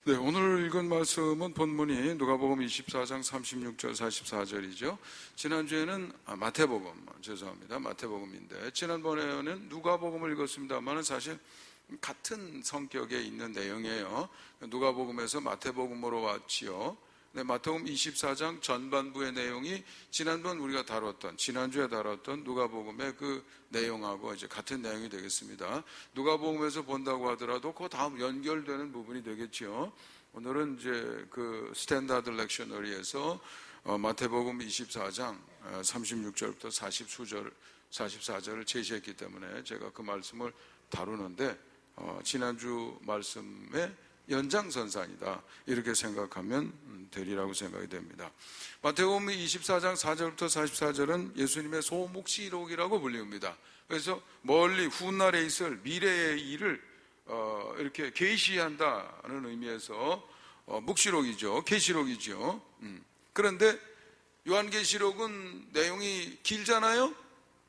네, 오늘 읽은 말씀은 본문이 누가복음 24장 36절 44절이죠. 지난주에는 마태복음인데 지난번에는 누가복음을 읽었습니다만 사실 같은 성격에 있는 내용이에요. 누가복음에서 마태복음으로 왔지요. 네, 마태복음 24장 전반부의 내용이 지난주에 다뤘던 누가복음의 그 내용하고 이제 같은 내용이 되겠습니다. 누가복음에서 본다고 하더라도 그 다음 연결되는 부분이 되겠죠. 오늘은 이제 그 스탠다드 렉셔너리에서 마태복음 24장 36절부터 44절을 제시했기 때문에 제가 그 말씀을 다루는데 지난주 말씀의 연장선상이다, 이렇게 생각하면 되리라고 생각이 됩니다. 마태복음 24장 4절부터 44절은 예수님의 소묵시록이라고 불립니다. 그래서 멀리 훗날에 있을 미래의 일을 이렇게 계시한다는 의미에서 묵시록이죠, 계시록이죠. 그런데 요한계시록은 내용이 길잖아요.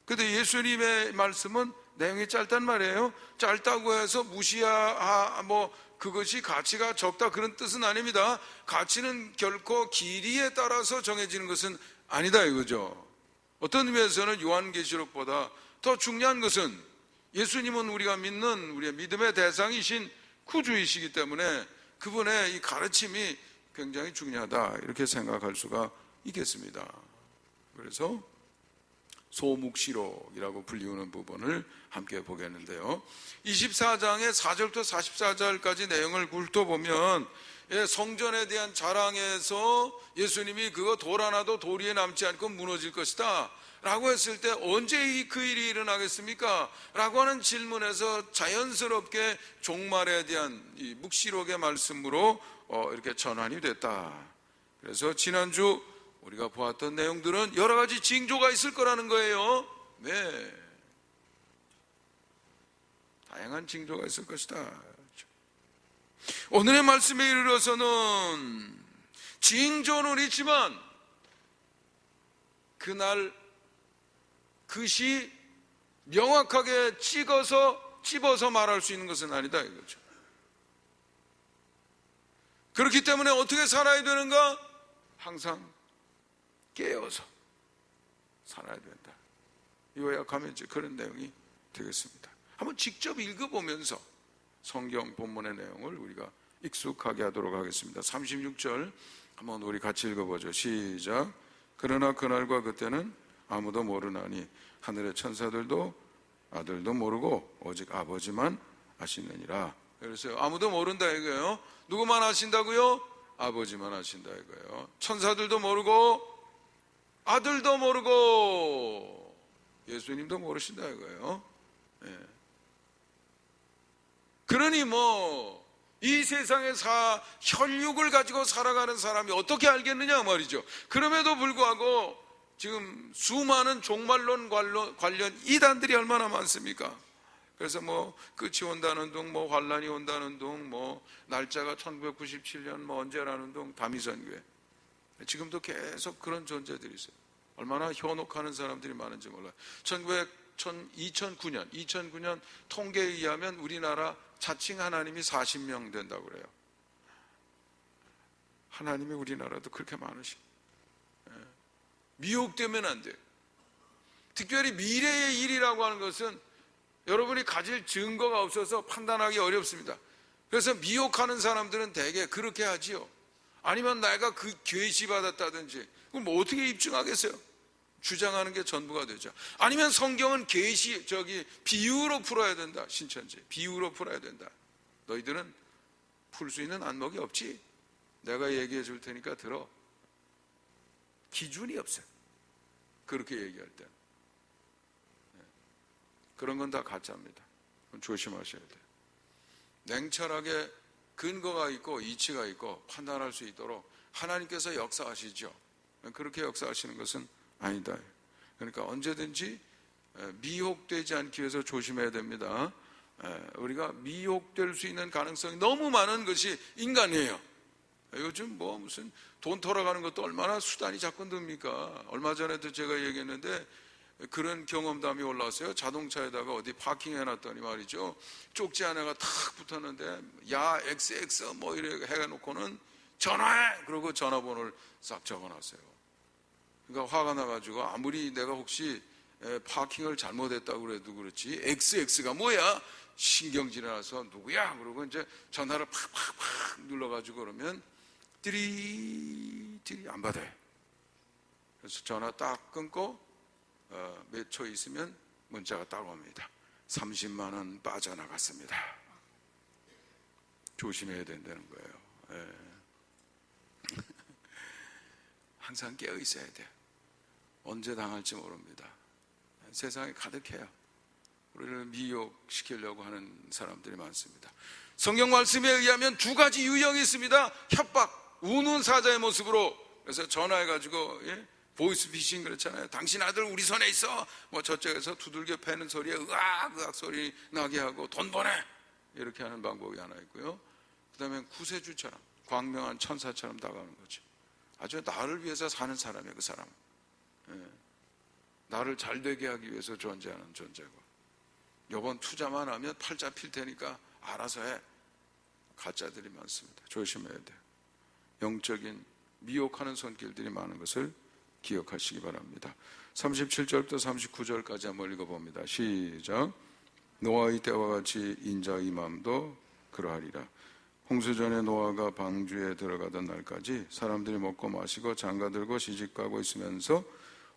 그런데 예수님의 말씀은 내용이 짧단 말이에요. 짧다고 해서 그것이 가치가 적다, 그런 뜻은 아닙니다. 가치는 결코 길이에 따라서 정해지는 것은 아니다, 이거죠. 어떤 의미에서는 요한계시록보다 더 중요한 것은 예수님은 우리가 믿는 우리의 믿음의 대상이신 구주이시기 때문에 그분의 이 가르침이 굉장히 중요하다, 이렇게 생각할 수가 있겠습니다. 그래서 소묵시록이라고 불리우는 부분을 함께 보겠는데요, 24장의 4절부터 44절까지 내용을 훑어보면 성전에 대한 자랑에서 예수님이 그거 돌 하나도 도리에 남지 않고 무너질 것이다 라고 했을 때 언제 그 일이 일어나겠습니까? 라고 하는 질문에서 자연스럽게 종말에 대한 이 묵시록의 말씀으로 이렇게 전환이 됐다. 그래서 지난주 우리가 보았던 내용들은 여러 가지 징조가 있을 거라는 거예요. 네, 다양한 징조가 있을 것이다. 오늘의 말씀에 이르러서는 징조는 있지만 그날 그것이 명확하게 찝어서 말할 수 있는 것은 아니다, 이거죠. 그렇기 때문에 어떻게 살아야 되는가? 항상 깨어서 살아야 된다. 요약하면 이제 그런 내용이 되겠습니다. 한번 직접 읽어보면서 성경 본문의 내용을 우리가 익숙하게 하도록 하겠습니다. 36절 한번 우리 같이 읽어보죠. 시작. 그러나 그날과 그때는 아무도 모르나니 하늘의 천사들도 아들도 모르고 오직 아버지만 아시느니라. 그래서 아무도 모른다 이거예요. 누구만 아신다고요? 아버지만 아신다 이거예요. 천사들도 모르고 아들도 모르고 예수님도 모르신다 이거예요. 네. 그러니 이 세상에 혈육을 가지고 살아가는 사람이 어떻게 알겠느냐 말이죠. 그럼에도 불구하고 지금 수많은 종말론 관련 이단들이 얼마나 많습니까? 그래서 끝이 온다는 둥, 환란이 온다는 둥, 날짜가 1997년 언제라는 둥, 다미선교회. 지금도 계속 그런 존재들이 있어요. 얼마나 현혹하는 사람들이 많은지 몰라요. 2009년 통계에 의하면 우리나라 자칭 하나님이 40명 된다고 그래요. 하나님이 우리나라도 그렇게 많으시. 미혹되면 안 돼요. 특별히 미래의 일이라고 하는 것은 여러분이 가질 증거가 없어서 판단하기 어렵습니다. 그래서 미혹하는 사람들은 대개 그렇게 하지요. 아니면 내가 그 계시받았다든지 그럼 어떻게 입증하겠어요? 주장하는 게 전부가 되죠. 아니면 성경은 비유로 풀어야 된다. 신천지 비유로 풀어야 된다. 너희들은 풀 수 있는 안목이 없지? 내가 얘기해 줄 테니까 들어. 기준이 없어요. 그렇게 얘기할 때 그런 건 다 가짜입니다. 조심하셔야 돼요. 냉철하게 근거가 있고 이치가 있고 판단할 수 있도록 하나님께서 역사하시죠. 그렇게 역사하시는 것은 아니다. 그러니까 언제든지 미혹되지 않기 위해서 조심해야 됩니다. 우리가 미혹될 수 있는 가능성이 너무 많은 것이 인간이에요. 요즘 무슨 돈 털어가는 것도 얼마나 수단이 자꾸 듭니까? 얼마 전에도 제가 얘기했는데 그런 경험담이 올라왔어요. 자동차에다가 어디 파킹해놨더니 말이죠, 쪽지 하나가 탁 붙었는데 야 XX 뭐 이렇게 해놓고는 전화해! 그러고 전화번호를 싹 적어놨어요. 그러니까 화가 나가지고 아무리 내가 혹시 파킹을 잘못했다고 그래도 그렇지 XX가 뭐야? 신경질이 나서 누구야? 그러고 이제 전화를 팍팍팍 눌러가지고 그러면 띠리 안 받아요. 그래서 전화 딱 끊고 몇 초 있으면 문자가 딱 옵니다. 30만 원 빠져나갔습니다. 조심해야 된다는 거예요. 예. 항상 깨어 있어야 돼요. 언제 당할지 모릅니다. 세상에 가득해요. 우리를 미혹시키려고 하는 사람들이 많습니다. 성경 말씀에 의하면 두 가지 유형이 있습니다. 협박, 우는 사자의 모습으로. 그래서 전화해가지고 보이스피싱 그렇잖아요. 당신 아들 우리 손에 있어. 뭐 저쪽에서 두들겨 패는 소리에 으악 소리 나게 하고 돈 보내. 이렇게 하는 방법이 하나 있고요. 그 다음에 구세주처럼 광명한 천사처럼 다가오는 거죠. 아주 나를 위해서 사는 사람이에요. 그 사람은. 나를 잘 되게 하기 위해서 존재하는 존재고, 이번 투자만 하면 팔자 필 테니까 알아서 해. 가짜들이 많습니다. 조심해야 돼요. 영적인 미혹하는 손길들이 많은 것을 기억하시기 바랍니다. 37절부터 39절까지 한번 읽어봅니다. 시작. 노아의 때와 같이 인자의 맘도 그러하리라. 홍수전에 노아가 방주에 들어가던 날까지 사람들이 먹고 마시고 장가들고 시집가고 있으면서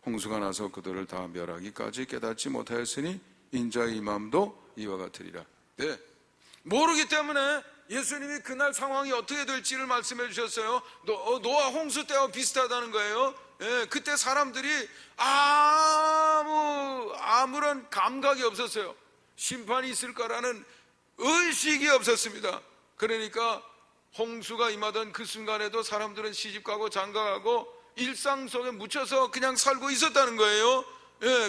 홍수가 나서 그들을 다 멸하기까지 깨닫지 못하였으니 인자의 맘도 이와 같으리라. 네, 모르기 때문에 예수님이 그날 상황이 어떻게 될지를 말씀해 주셨어요. 노아 홍수 때와 비슷하다는 거예요. 그때 사람들이 아무런 감각이 없었어요. 심판이 있을 거라는 의식이 없었습니다. 그러니까 홍수가 임하던 그 순간에도 사람들은 시집가고 장가가고 일상 속에 묻혀서 그냥 살고 있었다는 거예요.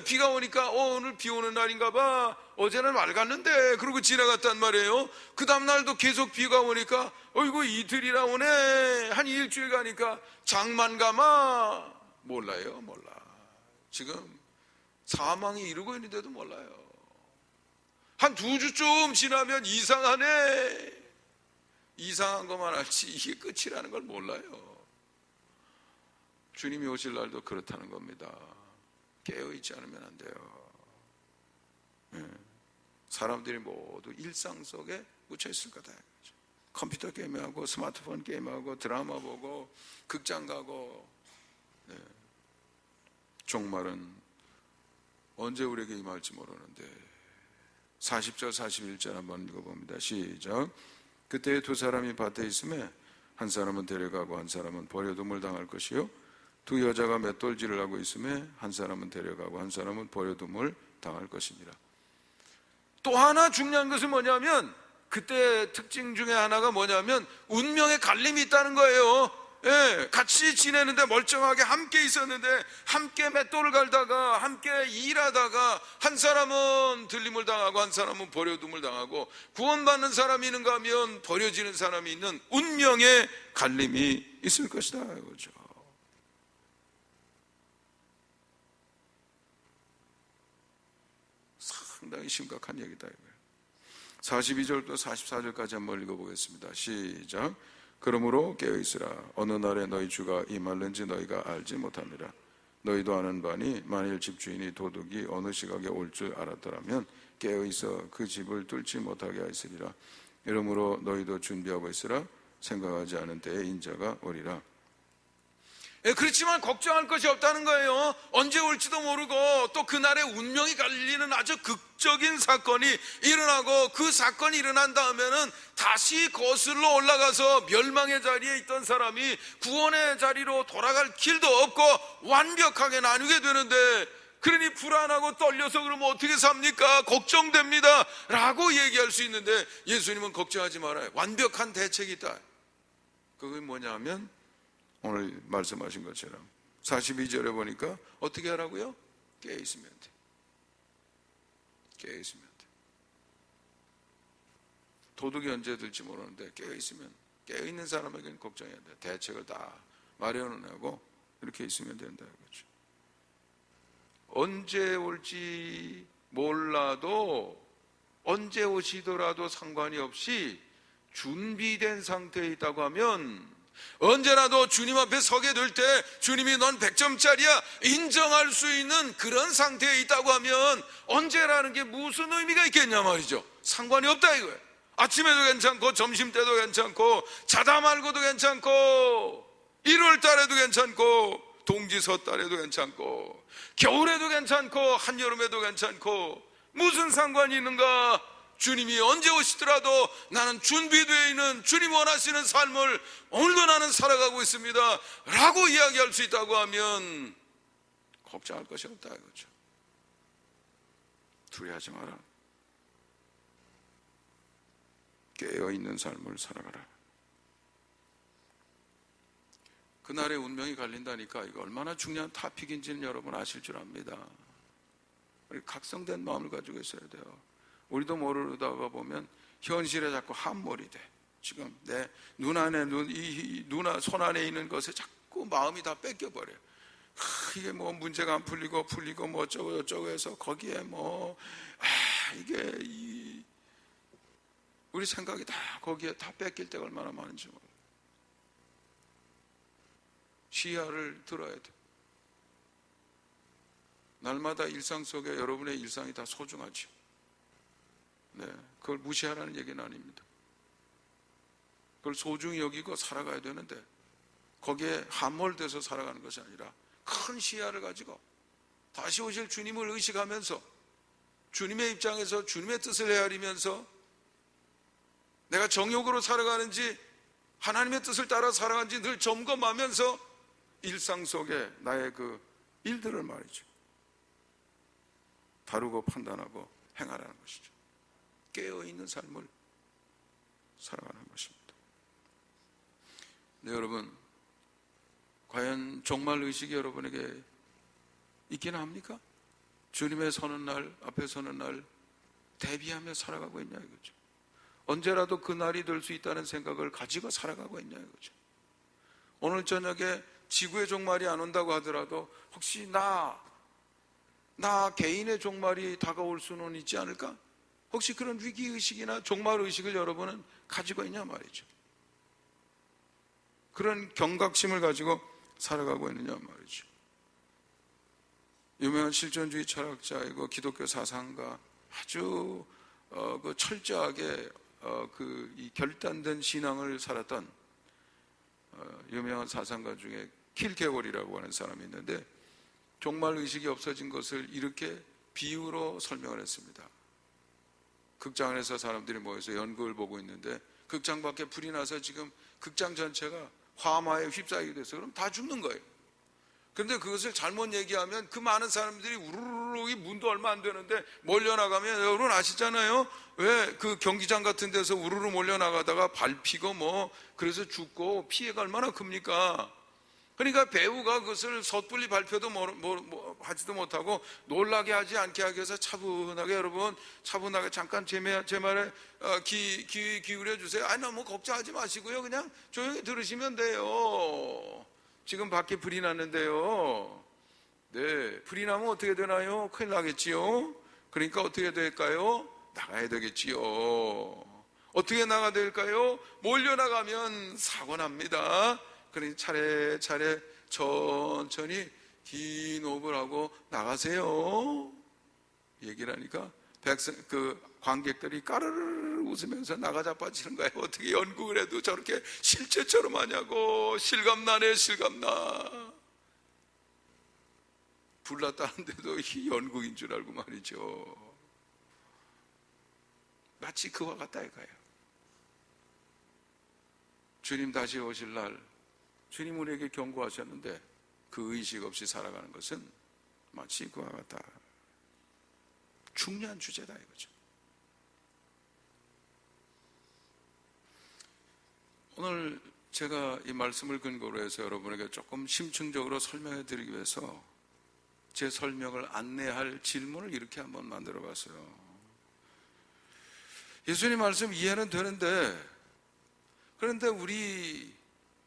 비가 오니까 오늘 비 오는 날인가 봐. 어제는 맑았는데 그러고 지나갔단 말이에요. 그 다음날도 계속 비가 오니까 어이구 이틀이나 오네. 한 일주일 가니까 장만가마. 몰라요. 지금 사망이 이루고 있는데도 몰라요. 한 2주쯤 지나면 이상하네. 이상한 것만 알지 이게 끝이라는 걸 몰라요. 주님이 오실 날도 그렇다는 겁니다. 깨어있지 않으면 안 돼요. 사람들이 모두 일상 속에 묻혀있을 거다. 컴퓨터 게임하고 스마트폰 게임하고 드라마 보고 극장 가고. 종말은 언제 우리에게 임할지 모르는데. 40절 41절 한번 읽어봅니다. 시작. 그때 두 사람이 밭에 있음에 한 사람은 데려가고 한 사람은 버려둠을 당할 것이요, 두 여자가 맷돌질을 하고 있음에 한 사람은 데려가고 한 사람은 버려둠을 당할 것이니라. 또 하나 중요한 것은 뭐냐면, 그때 특징 중에 하나가 뭐냐면 운명의 갈림이 있다는 거예요. 같이 지내는데 멀쩡하게 함께 있었는데, 함께 맷돌을 갈다가 함께 일하다가 한 사람은 들림을 당하고 한 사람은 버려둠을 당하고, 구원받는 사람이 있는가 하면 버려지는 사람이 있는 운명의 갈림이 있을 것이다 이거죠. 상당히 심각한 얘기다 이거예요. 42절부터 44절까지 한번 읽어보겠습니다. 시작. 그러므로 깨어있으라. 어느 날에 너희 주가 임할는지 너희가 알지 못함이라. 너희도 아는 바니 만일 집주인이 도둑이 어느 시각에 올 줄 알았더라면 깨어있어 그 집을 뚫지 못하게 하였으리라. 이러므로 너희도 준비하고 있으라. 생각하지 않은 때에 인자가 오리라. 그렇지만 걱정할 것이 없다는 거예요. 언제 올지도 모르고 또 그날의 운명이 갈리는 아주 극적인 사건이 일어나고, 그 사건이 일어난 다음에는 다시 거슬러 올라가서 멸망의 자리에 있던 사람이 구원의 자리로 돌아갈 길도 없고 완벽하게 나누게 되는데, 그러니 불안하고 떨려서 그러면 어떻게 삽니까? 걱정됩니다 라고 얘기할 수 있는데, 예수님은 걱정하지 말아요. 완벽한 대책이 있다. 그게 뭐냐면 오늘 말씀하신 것처럼 42절에 보니까 어떻게 하라고요? 깨어있으면 돼. 깨어있으면 돼. 도둑이 언제 들지 모르는데 깨어있으면, 깨어있는 사람에게는 걱정해야 돼. 대책을 다 마련하고 이렇게 있으면 된다 이거죠. 언제 올지 몰라도 언제 오시더라도 상관이 없이 준비된 상태에 있다고 하면 언제라도 주님 앞에 서게 될 때 주님이 넌 100점짜리야 인정할 수 있는 그런 상태에 있다고 하면 언제라는 게 무슨 의미가 있겠냐 말이죠. 상관이 없다 이거예요. 아침에도 괜찮고 점심때도 괜찮고 자다 말고도 괜찮고 1월 달에도 괜찮고 동지서 달에도 괜찮고 겨울에도 괜찮고 한여름에도 괜찮고 무슨 상관이 있는가? 주님이 언제 오시더라도 나는 준비되어 있는 주님 원하시는 삶을 오늘도 나는 살아가고 있습니다 라고 이야기할 수 있다고 하면 걱정할 것이 없다 이거죠. 두려워하지 마라. 깨어있는 삶을 살아가라. 그날의 운명이 갈린다니까 이거 얼마나 중요한 토픽인지는 여러분 아실 줄 압니다. 우리 각성된 마음을 가지고 있어야 돼요. 우리도 모르다가 보면 현실에 자꾸 함몰이 돼. 지금 내 눈 안에 손 안에 있는 것에 자꾸 마음이 다 뺏겨버려요. 이게 뭐 문제가 안 풀리고 뭐 어쩌고 저쩌고 해서 거기에 이게 우리 생각이 다 거기에 다 뺏길 때가 얼마나 많은지 몰라요. 시야를 들어야 돼. 날마다 일상 속에 여러분의 일상이 다 소중하죠. 네, 그걸 무시하라는 얘기는 아닙니다. 그걸 소중히 여기고 살아가야 되는데 거기에 함몰돼서 살아가는 것이 아니라 큰 시야를 가지고 다시 오실 주님을 의식하면서 주님의 입장에서 주님의 뜻을 헤아리면서 내가 정욕으로 살아가는지 하나님의 뜻을 따라 살아가는지 늘 점검하면서 일상 속에 나의 그 일들을 말이죠 다루고 판단하고 행하라는 것이죠. 깨어있는 삶을 살아가는 것입니다. 네, 여러분 과연 종말 의식이 여러분에게 있기는 합니까? 주님의 서는 날, 앞에 서는 날 대비하며 살아가고 있냐 이거죠. 언제라도 그 날이 될 수 있다는 생각을 가지고 살아가고 있냐 이거죠. 오늘 저녁에 지구의 종말이 안 온다고 하더라도 혹시 나 개인의 종말이 다가올 수는 있지 않을까? 혹시 그런 위기의식이나 종말의식을 여러분은 가지고 있냐 말이죠. 그런 경각심을 가지고 살아가고 있느냐 말이죠. 유명한 실존주의 철학자이고 기독교 사상가 아주 그 철저하게 이 결단된 신앙을 살았던 유명한 사상가 중에 킬케골이라고 하는 사람이 있는데 종말 의식이 없어진 것을 이렇게 비유로 설명을 했습니다. 극장 안에서 사람들이 모여서 연극을 보고 있는데 극장 밖에 불이 나서 지금 극장 전체가 화마에 휩싸이게 돼서 그럼 다 죽는 거예요. 그런데 그것을 잘못 얘기하면 그 많은 사람들이 우르르 문도 얼마 안 되는데 몰려나가면 여러분 아시잖아요. 왜 그 경기장 같은 데서 우르르 몰려나가다가 밟히고 그래서 죽고 피해가 얼마나 큽니까? 그러니까 배우가 그것을 섣불리 발표도 하지도 못하고 놀라게 하지 않게 하기 위해서 차분하게 여러분 차분하게 잠깐 제 말에 귀 기울여 주세요. 아니 너무 걱정하지 마시고요. 그냥 조용히 들으시면 돼요. 지금 밖에 불이 났는데요. 네, 불이 나면 어떻게 되나요? 큰일 나겠지요. 그러니까 어떻게 될까요? 나가야 되겠지요. 어떻게 나가야 될까요? 몰려나가면 사고 납니다. 그러니 차례차례 천천히 긴 호흡을 하고 나가세요. 얘기를 하니까 관객들이 까르르 웃으면서 나가자 빠지는 거예요. 어떻게 연극을 해도 저렇게 실제처럼 하냐고. 실감나네 실감나. 불났다는데도 연극인 줄 알고 말이죠. 마치 그와 같다 이거예요. 주님 다시 오실 날 주님 우리에게 경고하셨는데 그 의식 없이 살아가는 것은 마치 그와 같다. 중요한 주제다 이거죠. 오늘 제가 이 말씀을 근거로 해서 여러분에게 조금 심층적으로 설명해 드리기 위해서 제 설명을 안내할 질문을 이렇게 한번 만들어 봤어요. 예수님 말씀 이해는 되는데 그런데 우리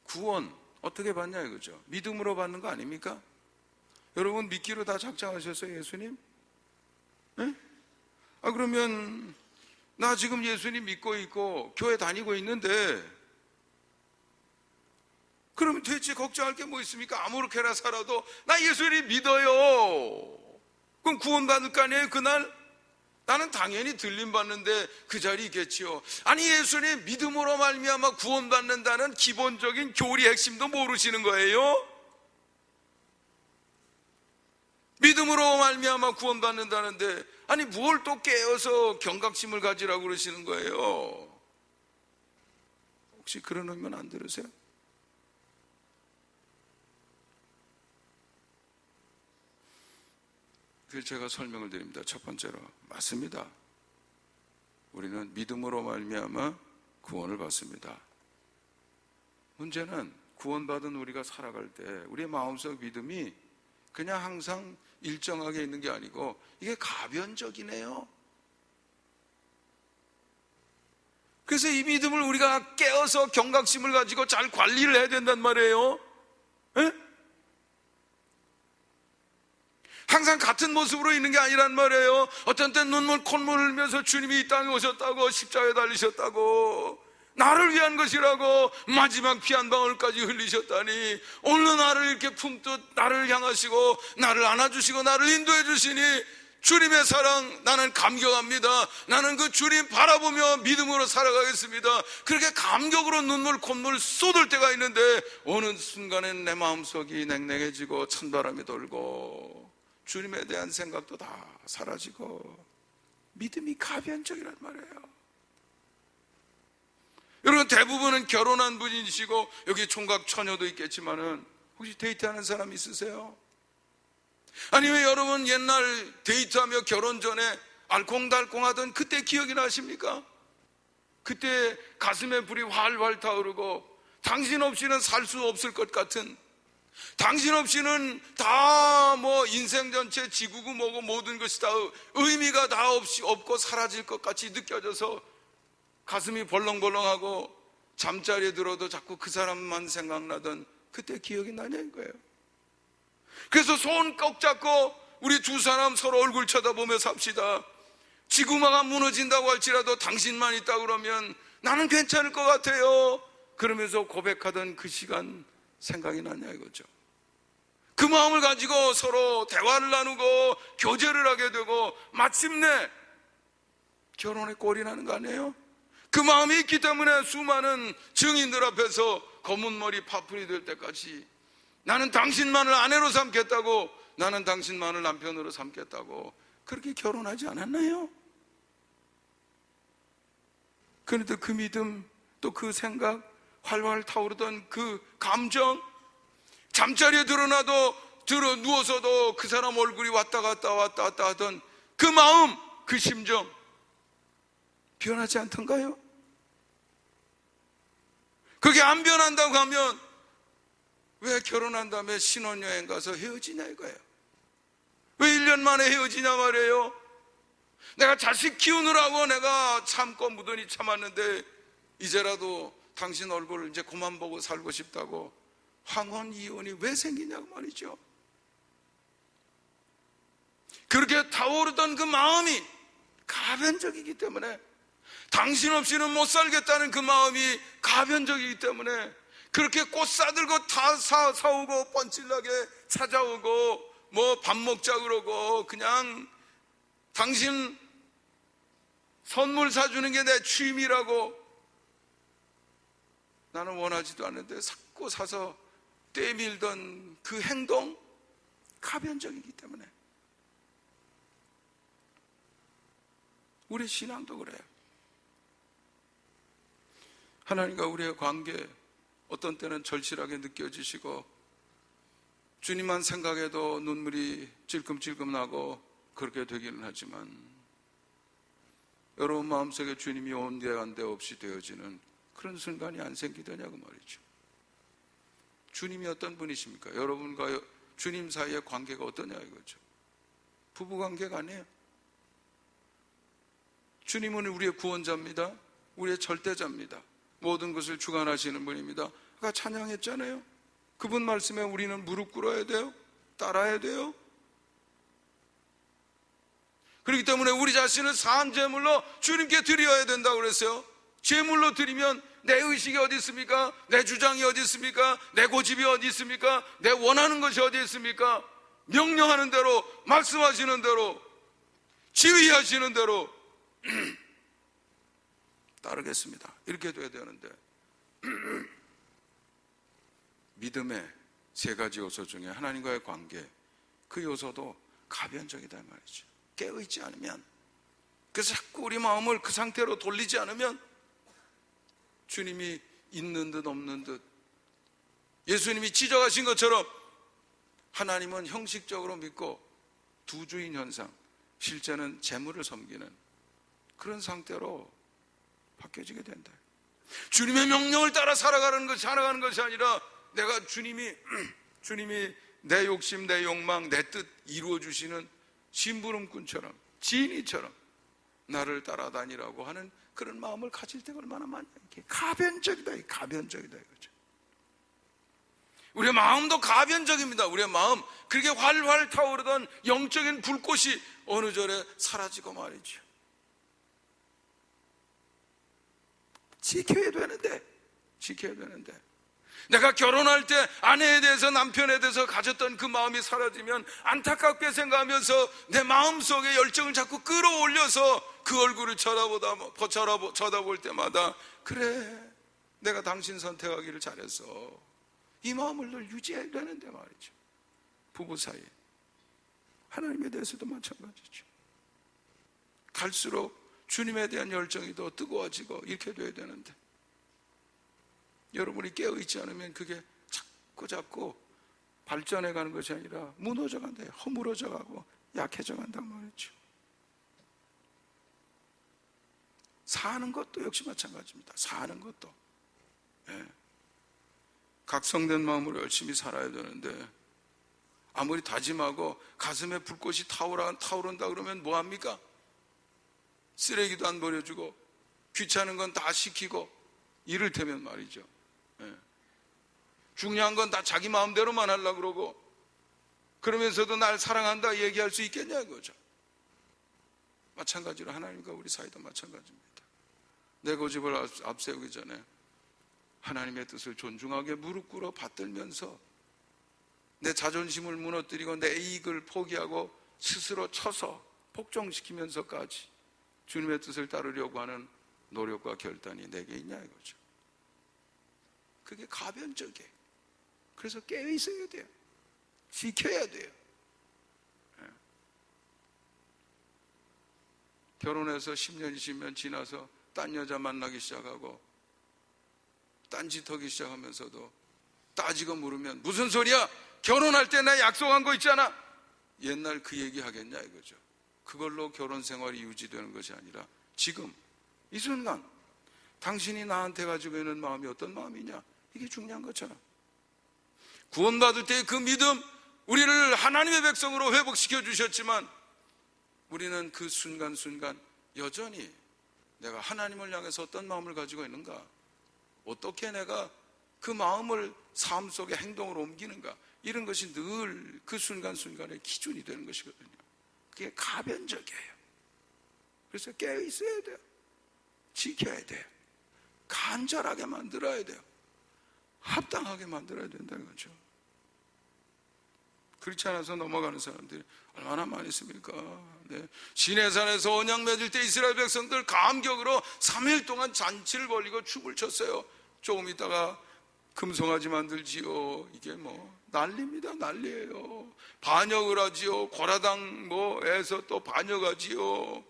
구원 어떻게 받냐 이거죠. 믿음으로 받는 거 아닙니까? 여러분 믿기로 다 작정하셨어요, 예수님? 네? 그러면 나 지금 예수님 믿고 있고 교회 다니고 있는데 그러면 도대체 걱정할 게 뭐 있습니까? 아무렇게나 살아도 나 예수님 믿어요. 그럼 구원받을 거 아니에요? 그날 나는 당연히 들림받는데 그 자리에 있겠지요. 아니 예수님 믿음으로 말미암아 구원받는다는 기본적인 교리 핵심도 모르시는 거예요? 믿음으로 말미암아 구원받는다는데 아니 뭘 또 깨어서 경각심을 가지라고 그러시는 거예요? 혹시 그런 의미는 안 들으세요? 그래서 제가 설명을 드립니다. 첫 번째로 맞습니다. 우리는 믿음으로 말미암아 구원을 받습니다. 문제는 구원받은 우리가 살아갈 때 우리의 마음속 믿음이 그냥 항상 일정하게 있는 게 아니고 이게 가변적이네요. 그래서 이 믿음을 우리가 깨어서 경각심을 가지고 잘 관리를 해야 된단 말이에요. 에? 항상 같은 모습으로 있는 게 아니란 말이에요. 어떤 때 눈물 콧물 흘면서 주님이 이 땅에 오셨다고 십자가에 달리셨다고 나를 위한 것이라고 마지막 피 한 방울까지 흘리셨다니 오늘 나를 이렇게 품듯 나를 향하시고 나를 안아주시고 나를 인도해 주시니 주님의 사랑 나는 감격합니다. 나는 그 주님 바라보며 믿음으로 살아가겠습니다. 그렇게 감격으로 눈물 콧물 쏟을 때가 있는데 어느 순간엔 내 마음속이 냉랭해지고 찬바람이 돌고 주님에 대한 생각도 다 사라지고 믿음이 가변적이란 말이에요. 여러분 대부분은 결혼한 분이시고 여기 총각 처녀도 있겠지만은 혹시 데이트하는 사람 있으세요? 아니 왜 여러분 옛날 데이트하며 결혼 전에 알콩달콩하던 그때 기억이 나십니까? 그때 가슴에 불이 활활 타오르고 당신 없이는 살 수 없을 것 같은 당신 없이는 다 뭐 인생 전체 지구고 뭐고 모든 것이 다 의미가 다 없고 사라질 것 같이 느껴져서 가슴이 벌렁벌렁하고 잠자리에 들어도 자꾸 그 사람만 생각나던 그때 기억이 나냐 이거예요. 그래서 손 꼭 잡고 우리 두 사람 서로 얼굴 쳐다보며 삽시다. 지구마가 무너진다고 할지라도 당신만 있다 그러면 나는 괜찮을 것 같아요. 그러면서 고백하던 그 시간 생각이 나냐 이거죠. 그 마음을 가지고 서로 대화를 나누고 교제를 하게 되고 마침내 결혼에 꼴이 나는 거 아니에요? 그 마음이 있기 때문에 수많은 증인들 앞에서 검은 머리 파풀이 될 때까지 나는 당신만을 아내로 삼겠다고 나는 당신만을 남편으로 삼겠다고 그렇게 결혼하지 않았나요? 그런데 그 믿음 또 그 생각 활활 타오르던 그 감정 잠자리에 누워서도 그 사람 얼굴이 왔다 갔다 하던 그 마음 그 심정 변하지 않던가요? 그게 안 변한다고 하면 왜 결혼한 다음에 신혼여행 가서 헤어지냐 이거예요. 왜 1년 만에 헤어지냐 말이에요. 내가 자식 키우느라고 내가 참고 무던히 참았는데 이제라도 당신 얼굴을 이제 그만 보고 살고 싶다고 황혼 이혼이 왜 생기냐고 말이죠. 그렇게 타오르던 그 마음이 가변적이기 때문에 당신 없이는 못 살겠다는 그 마음이 가변적이기 때문에 그렇게 꽃 싸들고 다 사오고 뻔질나게 찾아오고 뭐 밥 먹자 그러고 그냥 당신 선물 사주는 게 내 취미라고 나는 원하지도 않는데 자꾸 사서 떼밀던 그 행동 가변적이기 때문에 우리 신앙도 그래요. 하나님과 우리의 관계 어떤 때는 절실하게 느껴지시고 주님만 생각해도 눈물이 찔끔찔끔 나고 그렇게 되기는 하지만 여러분 마음속에 주님이 온데간데 없이 되어지는 그런 순간이 안 생기더냐고 말이죠. 주님이 어떤 분이십니까? 여러분과 주님 사이의 관계가 어떠냐 이거죠. 부부관계가 아니에요. 주님은 우리의 구원자입니다. 우리의 절대자입니다. 모든 것을 주관하시는 분입니다. 아까 찬양했잖아요. 그분 말씀에 우리는 무릎 꿇어야 돼요. 따라야 돼요. 그렇기 때문에 우리 자신을 산 제물로 주님께 드려야 된다고 그랬어요. 제물로 드리면 내 의식이 어디 있습니까? 내 주장이 어디 있습니까? 내 고집이 어디 있습니까? 내 원하는 것이 어디 있습니까? 명령하는 대로, 말씀하시는 대로, 지휘하시는 대로 따르겠습니다. 이렇게 돼야 되는데 믿음의 세 가지 요소 중에 하나님과의 관계, 그 요소도 가변적이다 말이죠. 깨어있지 않으면, 그래서 자꾸 우리 마음을 그 상태로 돌리지 않으면 주님이 있는 듯 없는 듯, 예수님이 지적하신 것처럼 하나님은 형식적으로 믿고 두주인 현상, 실제는 재물을 섬기는 그런 상태로 바뀌어지게 된다. 주님의 명령을 따라 살아가는 것이 아니라 내가 주님이 내 욕심, 내 욕망, 내 뜻 이루어 주시는 심부름꾼처럼, 지니처럼 나를 따라다니라고 하는 그런 마음을 가질 때가 얼마나 많냐. 이게 가변적이다, 가변적이다 이거죠. 우리의 마음도 가변적입니다. 우리의 마음, 그렇게 활활 타오르던 영적인 불꽃이 어느 절에 사라지고 말이죠. 지켜야 되는데 내가 결혼할 때 아내에 대해서, 남편에 대해서 가졌던 그 마음이 사라지면 안타깝게 생각하면서 내 마음속에 열정을 자꾸 끌어올려서 그 얼굴을 쳐다볼 때마다, 그래, 내가 당신 선택하기를 잘했어, 이 마음을 늘 유지해야 되는데 말이죠. 부부 사이, 하나님에 대해서도 마찬가지죠. 갈수록 주님에 대한 열정이 더 뜨거워지고 이렇게 돼야 되는데, 여러분이 깨어있지 않으면 그게 자꾸 발전해 가는 것이 아니라 무너져 간다, 허물어져 가고 약해져 간단 말이죠. 사는 것도 역시 마찬가지입니다. 사는 것도, 각성된 마음으로 열심히 살아야 되는데, 아무리 다짐하고 가슴에 불꽃이 타오른다 그러면 뭐합니까? 쓰레기도 안 버려주고 귀찮은 건 다 시키고, 이를테면 말이죠, 중요한 건 다 자기 마음대로만 하려고 그러고, 그러면서도 날 사랑한다 얘기할 수 있겠냐 이거죠. 마찬가지로 하나님과 우리 사이도 마찬가지입니다. 내 고집을 앞세우기 전에 하나님의 뜻을 존중하게 무릎 꿇어 받들면서 내 자존심을 무너뜨리고 내 이익을 포기하고 스스로 쳐서 복종시키면서까지 주님의 뜻을 따르려고 하는 노력과 결단이 내게 있냐 이거죠. 그게 가변적이에요. 그래서 깨어 있어야 돼요. 지켜야 돼요. 결혼해서 10년, 20년 지나서 딴 여자 만나기 시작하고 딴짓하기 시작하면서도 따지고 물으면, 무슨 소리야? 결혼할 때 나 약속한 거 있잖아. 옛날 그 얘기 하겠냐 이거죠. 그걸로 결혼 생활이 유지되는 것이 아니라 지금 이 순간 당신이 나한테 가지고 있는 마음이 어떤 마음이냐, 이게 중요한 거잖아. 구원받을 때의 그 믿음, 우리를 하나님의 백성으로 회복시켜 주셨지만 우리는 그 순간순간 여전히 내가 하나님을 향해서 어떤 마음을 가지고 있는가, 어떻게 내가 그 마음을 삶 속에 행동으로 옮기는가, 이런 것이 늘 그 순간순간의 기준이 되는 것이거든요. 그게 가변적이에요. 그래서 깨어 있어야 돼요. 지켜야 돼요. 간절하게 만들어야 돼요. 합당하게 만들어야 된다는 거죠. 그렇지 않아서 넘어가는 사람들이 얼마나 많이 있습니까? 시내산에서 언약 맺을 때 이스라엘 백성들 감격으로 3일 동안 잔치를 벌이고 춤을 췄어요. 조금 있다가 금송아지 만들지요. 이게 난리입니다. 난리예요. 반역을 하지요. 고라당에서 또 반역하지요.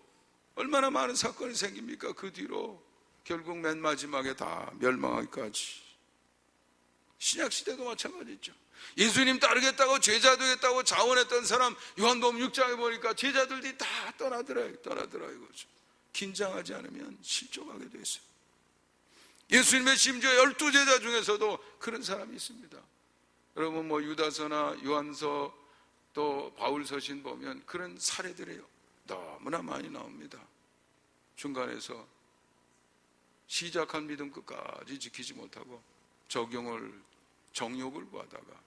얼마나 많은 사건이 생깁니까? 그 뒤로 결국 맨 마지막에 다 멸망하기까지. 신약시대도 마찬가지죠. 예수님 따르겠다고, 제자 되겠다고 자원했던 사람, 요한복음 6장에 보니까 제자들이 다 떠나더라 이거죠. 긴장하지 않으면 실족하게 돼 있어요. 예수님의 심지어 12제자 중에서도 그런 사람이 있습니다. 여러분 유다서나 요한서 또 바울서신 보면 그런 사례들이에요. 너무나 많이 나옵니다. 중간에서 시작한 믿음 끝까지 지키지 못하고 정욕을 구하다가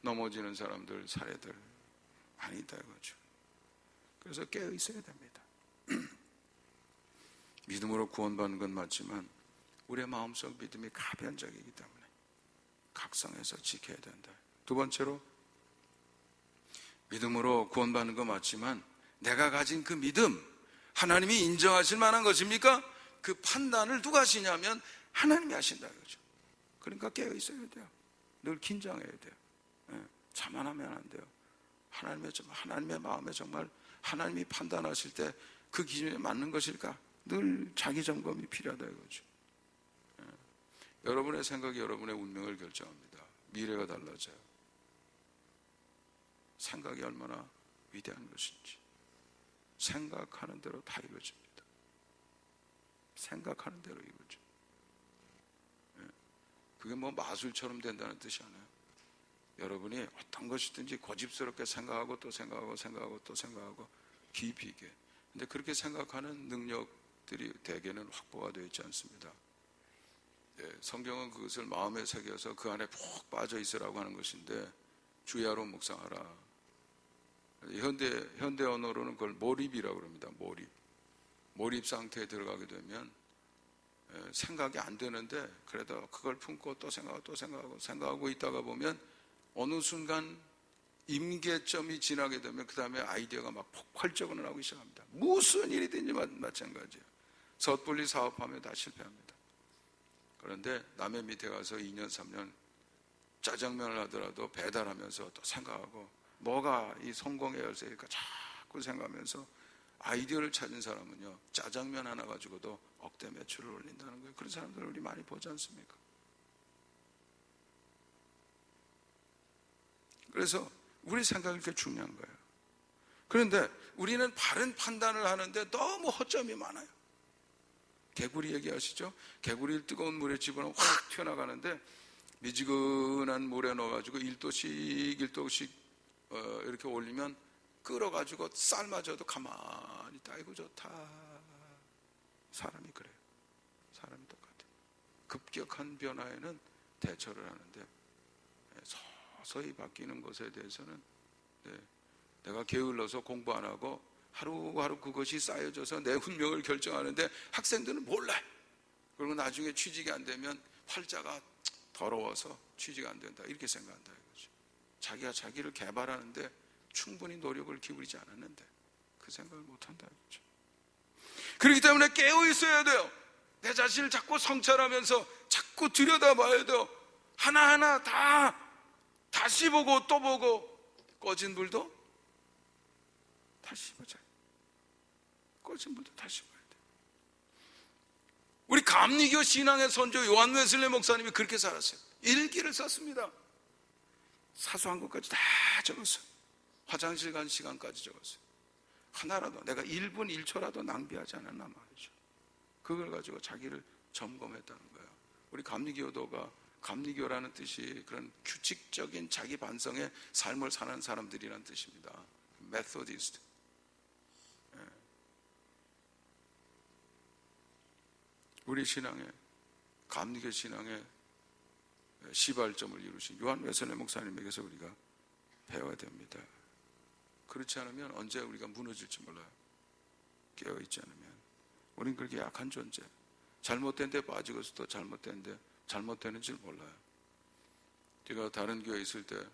넘어지는 사람들, 사례들 많이 있다 이거죠. 그래서 깨어 있어야 됩니다. 믿음으로 구원받는 건 맞지만 우리의 마음속 믿음이 가변적이기 때문에 각성해서 지켜야 된다. 두 번째로, 믿음으로 구원받는 건 맞지만 내가 가진 그 믿음, 하나님이 인정하실 만한 것입니까? 그 판단을 누가 하시냐면 하나님이 하신다 이거죠. 그러니까 깨어 있어야 돼요. 늘 긴장해야 돼요. 자만하면 안 돼요. 하나님의 마음에 정말 하나님이 판단하실 때 그 기준에 맞는 것일까? 늘 자기 점검이 필요하다 이거죠. 여러분의 생각이 여러분의 운명을 결정합니다. 미래가 달라져요. 생각이 얼마나 위대한 것인지. 생각하는 대로 다 이루어집니다. 생각하는 대로 이루어져. 그게 뭐 마술처럼 된다는 뜻이 아니에요. 여러분이 어떤 것이든지 고집스럽게 생각하고 또 생각하고 생각하고 또 생각하고 깊이 있게. 근데 그렇게 생각하는 능력들이 대개는 확보가 되어 있지 않습니다. 성경은 그것을 마음에 새겨서 그 안에 푹 빠져 있으라고 하는 것인데 주야로 묵상하라. 현대 언어로는 그걸 몰입이라고 합니다. 몰입 상태에 들어가게 되면 생각이 안 되는데 그래도 그걸 품고 또 생각하고 있다가 보면 어느 순간 임계점이 지나게 되면 그 다음에 아이디어가 막 폭발적으로 나오기 시작합니다. 무슨 일이든지 마찬가지예요. 섣불리 사업하면 다 실패합니다. 그런데 남의 밑에 가서 2년 3년 짜장면을 하더라도 배달하면서 또 생각하고 뭐가 이 성공의 열쇠일까 자꾸 생각하면서 아이디어를 찾은 사람은요, 짜장면 하나 가지고도 억대 매출을 올린다는 거예요. 그런 사람들 우리 많이 보지 않습니까? 그래서 우리 생각이 그렇게 중요한 거예요. 그런데 우리는 바른 판단을 하는데 너무 허점이 많아요. 개구리 얘기하시죠? 개구리를 뜨거운 물에 집어넣으면 확 튀어나가는데 미지근한 물에 넣어가지고 1도씩 이렇게 올리면 끓어가지고 삶아져도 가만히 있다. 아이고 좋다. 사람이 그래요. 사람이 똑같아요. 급격한 변화에는 대처를 하는데 서서히 바뀌는 것에 대해서는 내가 게을러서 공부 안 하고 하루하루 그것이 쌓여져서 내 운명을 결정하는데 학생들은 몰라요. 그리고 나중에 취직이 안 되면 활자가 더러워서 취직 안 된다 이렇게 생각한다 이거죠. 자기가 자기를 개발하는데 충분히 노력을 기울이지 않았는데 그 생각을 못한다 이거죠. 그렇기 때문에 깨어 있어야 돼요. 내 자신을 자꾸 성찰하면서 자꾸 들여다봐야 돼요. 하나하나 다 다시 보고 또 보고 꺼진 불도 다시 보자. 꺼진 불도 다시 봐야 돼. 우리 감리교 신앙의 선조 요한 웨슬리 목사님이 그렇게 살았어요. 일기를 썼습니다. 사소한 것까지 다 적었어요. 화장실 간 시간까지 적었어요. 하나라도 내가 1분 1초라도 낭비하지 않았나 말이죠. 그걸 가지고 자기를 점검했다는 거예요. 우리 감리교도가 감리교라는 뜻이 그런 규칙적인 자기 반성의 삶을 사는 사람들이라는 뜻입니다. 메소디스트. 우리 신앙에 감리교 신앙의 시발점을 이루신 요한 웨슬리 목사님에게서 우리가 배워야 됩니다. 그렇지 않으면 언제 우리가 무너질지 몰라요. 깨어있지 않으면 우린 그렇게 약한 존재, 잘못된 데 빠지고서 또 잘못되는 줄 몰라요. 제가 다른 교회에 있을 때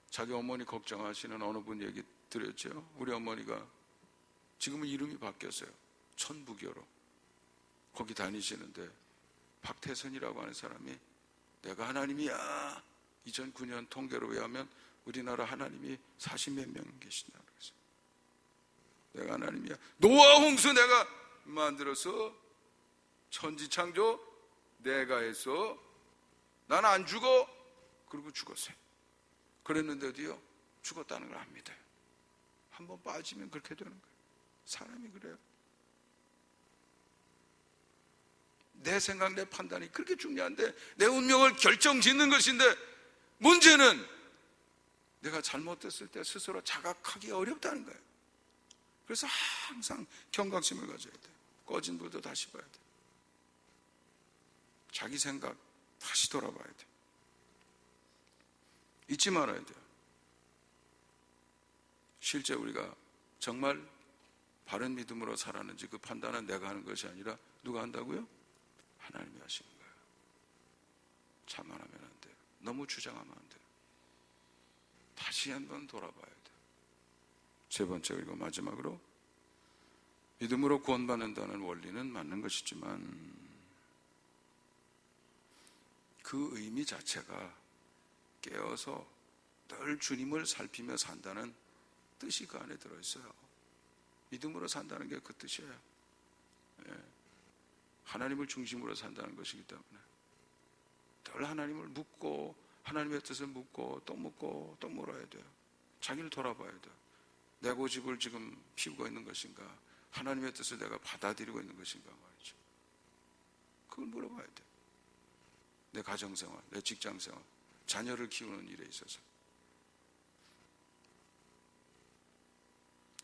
자기 어머니 걱정하시는 어느 분 얘기 드렸죠. 우리 어머니가 지금은 이름이 바뀌었어요. 천부교로 거기 다니시는데 박태선이라고 하는 사람이 내가 하나님이야. 2009년 통계로 의하면 우리나라 하나님이 40몇 명 계신다 그랬어요. 내가 하나님이야. 노아 홍수 내가 만들어서 천지창조 내가 해서 난 안 죽어. 그리고 죽었어요. 그랬는데도요 죽었다는 걸 안 믿어요. 한번 빠지면 그렇게 되는 거예요. 사람이 그래요. 내 생각, 내 판단이 그렇게 중요한데 내 운명을 결정짓는 것인데 문제는 내가 잘못됐을 때 스스로 자각하기 어렵다는 거예요. 그래서 항상 경각심을 가져야 돼요. 꺼진 불도 다시 봐야 돼요. 자기 생각 다시 돌아봐야 돼요. 잊지 말아야 돼요. 실제 우리가 정말 바른 믿음으로 살았는지 그 판단은 내가 하는 것이 아니라 누가 한다고요? 하나님이 하시는 거예요. 자만하면 안 돼요. 너무 주장하면 안 돼요. 다시 한번 돌아봐야 돼요. 세 번째, 그리고 마지막으로, 믿음으로 구원받는다는 원리는 맞는 것이지만 그 의미 자체가 깨어서 늘 주님을 살피며 산다는 뜻이 그 안에 들어있어요. 믿음으로 산다는 게 그 뜻이에요. 하나님을 중심으로 산다는 것이기 때문에 늘 하나님을 묻고, 하나님의 뜻을 묻고 또 묻고 또 물어야 돼요. 자기를 돌아봐야 돼요. 내 고집을 지금 피우고 있는 것인가, 하나님의 뜻을 내가 받아들이고 있는 것인가 말이죠. 그걸 물어봐야 돼요. 내 가정생활, 내 직장생활, 자녀를 키우는 일에 있어서,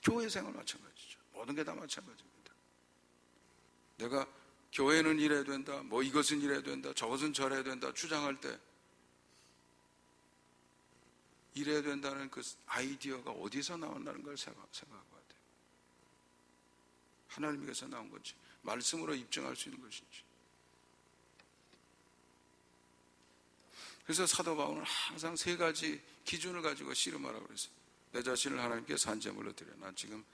교회 생활 마찬가지죠. 모든 게 다 마찬가지입니다. 내가 교회는 이래야 된다, 뭐 이것은 이래야 된다, 저것은 저래야 된다 주장할 때 이래야 된다는 그 아이디어가 어디서 나온다는 걸 생각해야 돼요. 하나님께서 나온 건지, 말씀으로 입증할 수 있는 것인지. 그래서 사도 바울은 항상 세 가지 기준을 가지고 씨름하라고 그랬어요. 내 자신을 하나님께 산제물로 드려. 난 지금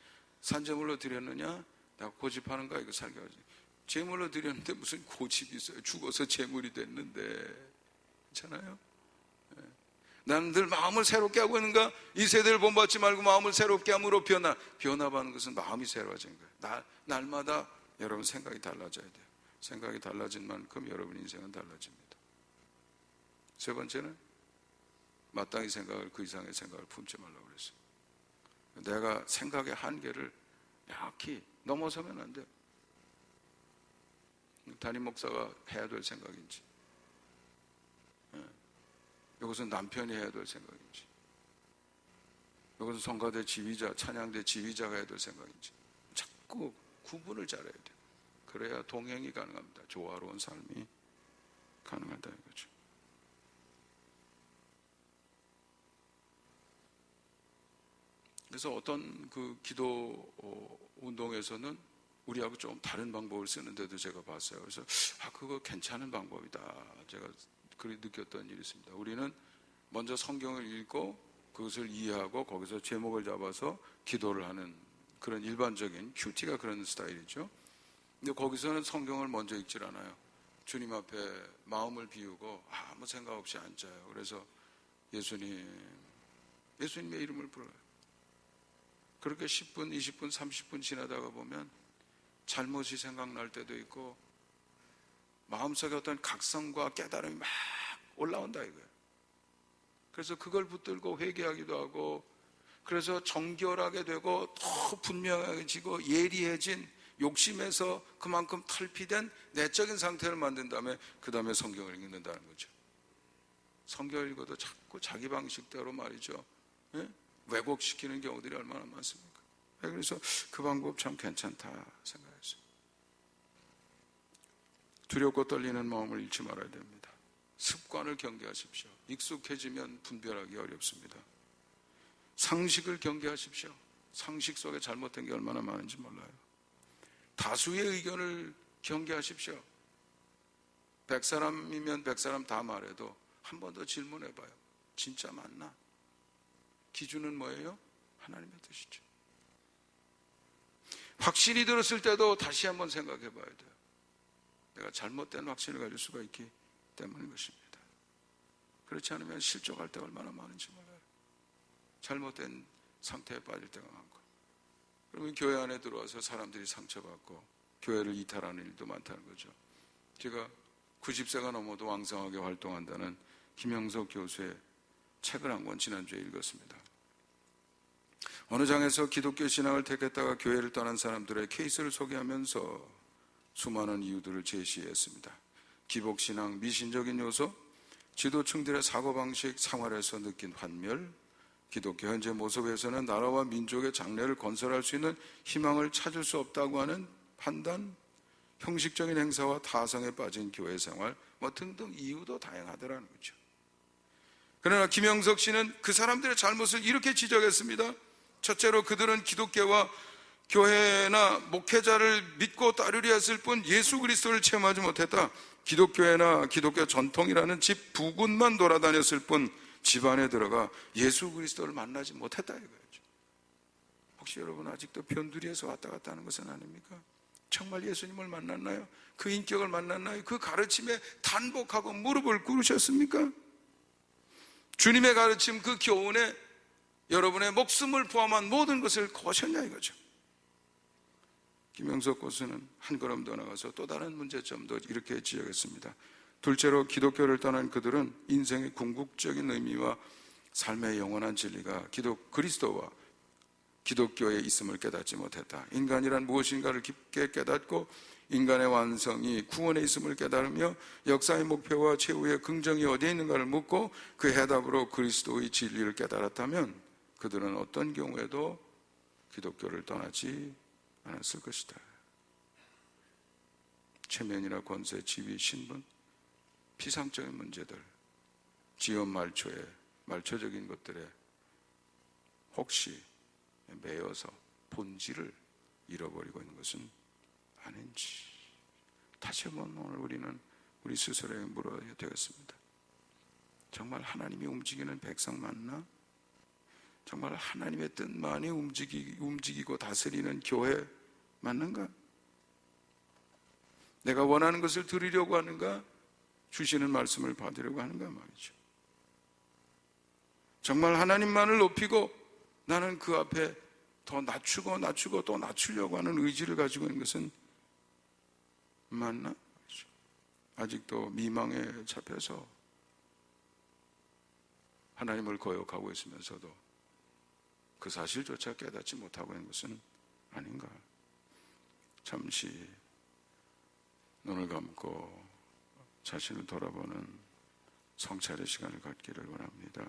산제물로 드렸느냐? 내가 고집하는가? 이거 살겨가지고. 제물로 드렸는데 무슨 고집이 있어요? 죽어서 제물이 됐는데. 괜찮아요? 나는 늘 마음을 새롭게 하고 있는가? 이 세대를 본받지 말고 마음을 새롭게 함으로 변화하는 것은 마음이 새로워지는 거예요. 날마다 여러분 생각이 달라져야 돼요. 생각이 달라진 만큼 여러분 인생은 달라집니다. 세 번째는 마땅히 생각을, 그 이상의 생각을 품지 말라고 그랬어요. 내가 생각의 한계를 약히 넘어서면 안 돼요. 담임 목사가 해야 될 생각인지, 이것은 남편이 해야 될 생각인지, 이것은 성가대 지휘자, 찬양대 지휘자가 해야 될 생각인지 자꾸 구분을 잘해야 돼요. 그래야 동행이 가능합니다. 조화로운 삶이 가능하다는 거죠. 그래서 어떤 그 기도 운동에서는 우리하고 좀 다른 방법을 쓰는데도 제가 봤어요. 그래서 그거 괜찮은 방법이다, 제가 그렇게 느꼈던 일이 있습니다. 우리는 먼저 성경을 읽고 그것을 이해하고 거기서 제목을 잡아서 기도를 하는 그런 일반적인 큐티가 그런 스타일이죠. 근데 거기서는 성경을 먼저 읽질 않아요. 주님 앞에 마음을 비우고 아무 생각 없이 앉아요. 그래서 예수님의 이름을 불러요. 그렇게 10분, 20분, 30분 지나다가 보면 잘못이 생각날 때도 있고 마음속에 어떤 각성과 깨달음이 막 올라온다 이거예요. 그래서 그걸 붙들고 회개하기도 하고, 그래서 정결하게 되고 더 분명해지고 예리해진, 욕심에서 그만큼 탈피된 내적인 상태를 만든 다음에 그 다음에 성경을 읽는다는 거죠. 성경을 읽어도 자꾸 자기 방식대로 말이죠, 왜곡시키는 경우들이 얼마나 많습니까? 그래서 그 방법 참 괜찮다 생각했어요. 두렵고 떨리는 마음을 잃지 말아야 됩니다. 습관을 경계하십시오. 익숙해지면 분별하기 어렵습니다. 상식을 경계하십시오. 상식 속에 잘못된 게 얼마나 많은지 몰라요. 다수의 의견을 경계하십시오. 100사람이면 100사람 다 말해도 한 번 더 질문해봐요. 진짜 맞나? 기준은 뭐예요? 하나님의 뜻이죠. 확신이 들었을 때도 다시 한번 생각해 봐야 돼요. 내가 잘못된 확신을 가질 수가 있기 때문인 것입니다. 그렇지 않으면 실족할 때가 얼마나 많은지 몰라요. 잘못된 상태에 빠질 때가 많고, 그러면 교회 안에 들어와서 사람들이 상처받고 교회를 이탈하는 일도 많다는 거죠. 제가 90세가 넘어도 왕성하게 활동한다는 김영석 교수의 책을 한 권 지난주에 읽었습니다. 어느 장에서 기독교 신앙을 택했다가 교회를 떠난 사람들의 케이스를 소개하면서 수많은 이유들을 제시했습니다. 기복신앙, 미신적인 요소, 지도층들의 사고방식, 생활에서 느낀 환멸, 기독교 현재 모습에서는 나라와 민족의 장래를 건설할 수 있는 희망을 찾을 수 없다고 하는 판단, 형식적인 행사와 타성에 빠진 교회 생활, 등등 이유도 다양하더라는 거죠. 그러나 김영석 씨는 그 사람들의 잘못을 이렇게 지적했습니다. 첫째로 그들은 기독교와 교회나 목회자를 믿고 따르려 했을 뿐 예수 그리스도를 체험하지 못했다. 기독교회나 기독교 전통이라는 집 부근만 돌아다녔을 뿐 집안에 들어가 예수 그리스도를 만나지 못했다 이거죠. 혹시 여러분 아직도 변두리에서 왔다 갔다 하는 것은 아닙니까? 정말 예수님을 만났나요? 그 인격을 만났나요? 그 가르침에 단복하고 무릎을 꿇으셨습니까? 주님의 가르침, 그 교훈에 여러분의 목숨을 포함한 모든 것을 거셨냐 이거죠. 김영석 교수는 한 걸음 더 나가서 또 다른 문제점도 이렇게 지적했습니다. 둘째로 기독교를 떠난 그들은 인생의 궁극적인 의미와 삶의 영원한 진리가 그리스도와 기독교에 있음을 깨닫지 못했다. 인간이란 무엇인가를 깊게 깨닫고 인간의 완성이 구원에 있음을 깨달으며 역사의 목표와 최후의 긍정이 어디에 있는가를 묻고 그 해답으로 그리스도의 진리를 깨달았다면 그들은 어떤 경우에도 기독교를 떠나지 않았을 것이다. 체면이나 권세, 지위, 신분, 피상적인 문제들, 지연 말초적인 것들에 혹시 매여서 본질을 잃어버리고 있는 것은 아닌지 다시 한번 오늘 우리는 우리 스스로에게 물어야 되겠습니다. 정말 하나님이 움직이는 백성 맞나? 정말 하나님의 뜻만이 움직이고 다스리는 교회 맞는가? 내가 원하는 것을 들으려고 하는가? 주시는 말씀을 받으려고 하는가 말이죠. 정말 하나님만을 높이고 나는 그 앞에 더 낮추고 또 낮추려고 하는 의지를 가지고 있는 것은 맞나? 아직도 미망에 잡혀서 하나님을 거역하고 있으면서도 그 사실조차 깨닫지 못하고 있는 것은 아닌가? 잠시 눈을 감고 자신을 돌아보는 성찰의 시간을 갖기를 원합니다.